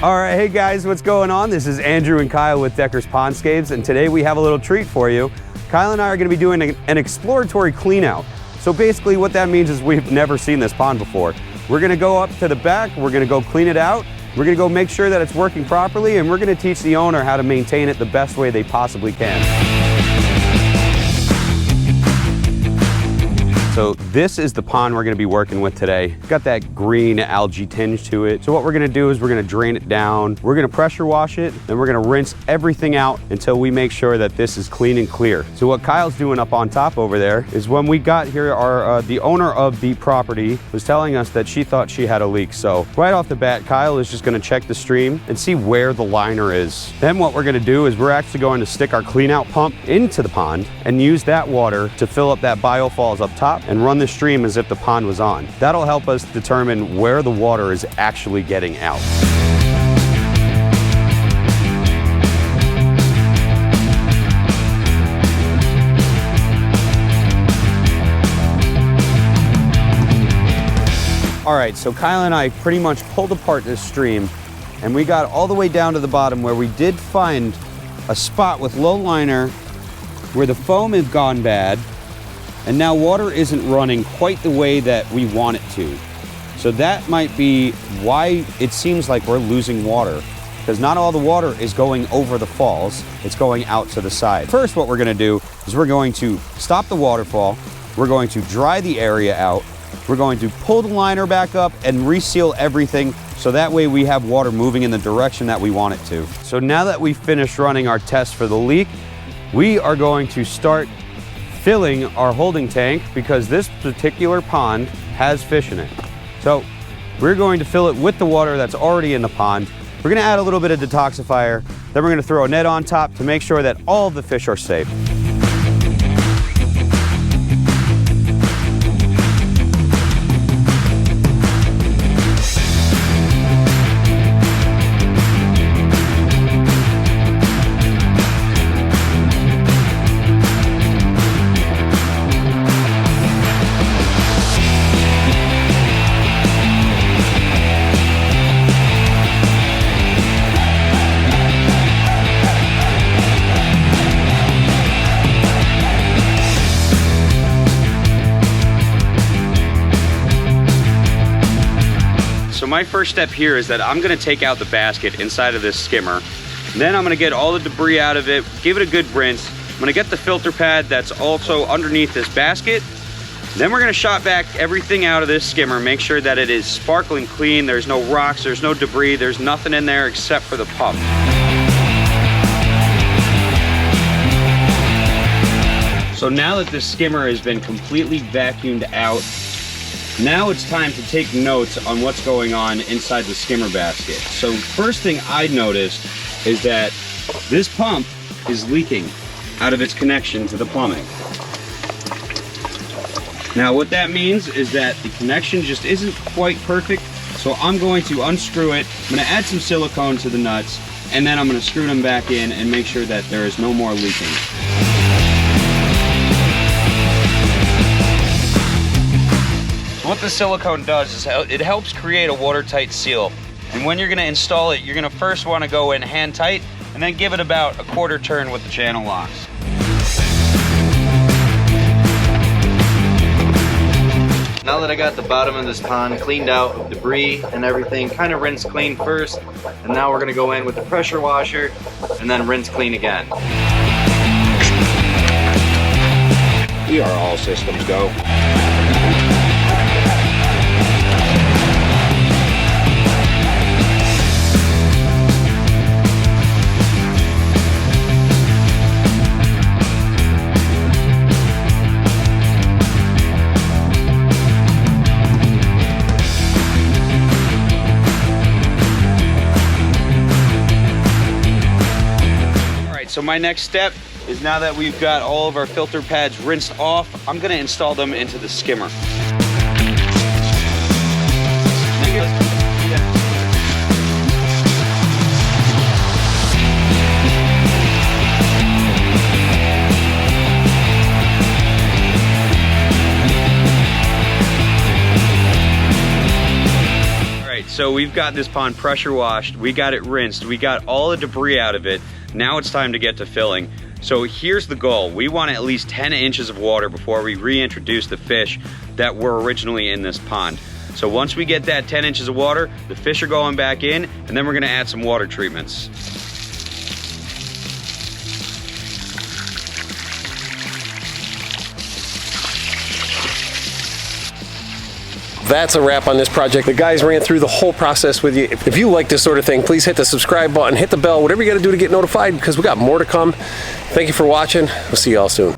All right, hey guys, what's going on? This is Andrew and Kyle with Decker's Pondscapes, and today we have a little treat for you. Kyle and I are going to be doing an exploratory clean out. So basically what that means is we've never seen this pond before. We're going to go up to the back, we're going to go clean it out, we're going to go make sure that it's working properly, and we're going to teach the owner how to maintain it the best way they possibly can. So this is the pond we're going to be working with today. It's got that green algae tinge to it. So what we're going to do is we're going to drain it down. We're going to pressure wash it. Then we're going to rinse everything out until we make sure that this is clean and clear. So what Kyle's doing up on top over there is when we got here, the owner of the property was telling us that she thought she had a leak. So right off the bat, Kyle is just going to check the stream and see where the liner is. Then what we're going to do is we're actually going to stick our clean out pump into the pond and use that water to fill up that biofalls up top and run the stream as if the pond was on. That'll help us determine where the water is actually getting out. All right, so Kyle and I pretty much pulled apart this stream and we got all the way down to the bottom where we did find a spot with low liner where the foam has gone bad. And now water isn't running quite the way that we want it to. So that might be why it seems like we're losing water, because not all the water is going over the falls, it's going out to the side. First, what we're gonna do is we're going to stop the waterfall, we're going to dry the area out, we're going to pull the liner back up and reseal everything so that way we have water moving in the direction that we want it to. So now that we've finished running our test for the leak, we are going to start filling our holding tank because this particular pond has fish in it. So we're going to fill it with the water that's already in the pond. We're gonna add a little bit of detoxifier, then we're gonna throw a net on top to make sure that all of the fish are safe. So my first step here is that I'm gonna take out the basket inside of this skimmer. Then I'm gonna get all the debris out of it, give it a good rinse. I'm gonna get the filter pad that's also underneath this basket. Then we're gonna shot back everything out of this skimmer, make sure that it is sparkling clean, there's no rocks, there's no debris, there's nothing in there except for the pump. So now that this skimmer has been completely vacuumed out, now it's time to take notes on what's going on inside the skimmer basket. So first thing I noticed is that this pump is leaking out of its connection to the plumbing. Now what that means is that the connection just isn't quite perfect, so I'm going to unscrew it. I'm going to add some silicone to the nuts, and then I'm going to screw them back in and make sure that there is no more leaking. What the silicone does is it helps create a watertight seal. And when you're gonna install it, you're gonna first wanna go in hand tight and then give it about a quarter turn with the channel locks. Now that I got the bottom of this pond cleaned out of debris and everything, kind of rinse clean first, and now we're gonna go in with the pressure washer and then rinse clean again. We are all systems go. So my next step is, now that we've got all of our filter pads rinsed off, I'm gonna install them into the skimmer. so we've got this pond pressure washed, we got it rinsed, we got all the debris out of it. Now it's time to get to filling. So here's the goal. We want at least 10 inches of water before we reintroduce the fish that were originally in this pond. So once we get that 10 inches of water, the fish are going back in, and then we're gonna add some water treatments. That's a wrap on this project. The guys ran through the whole process with you. If you like this sort of thing, please hit the subscribe button, hit the bell, whatever you gotta do to get notified, because we got more to come. Thank you for watching. We'll see you all soon.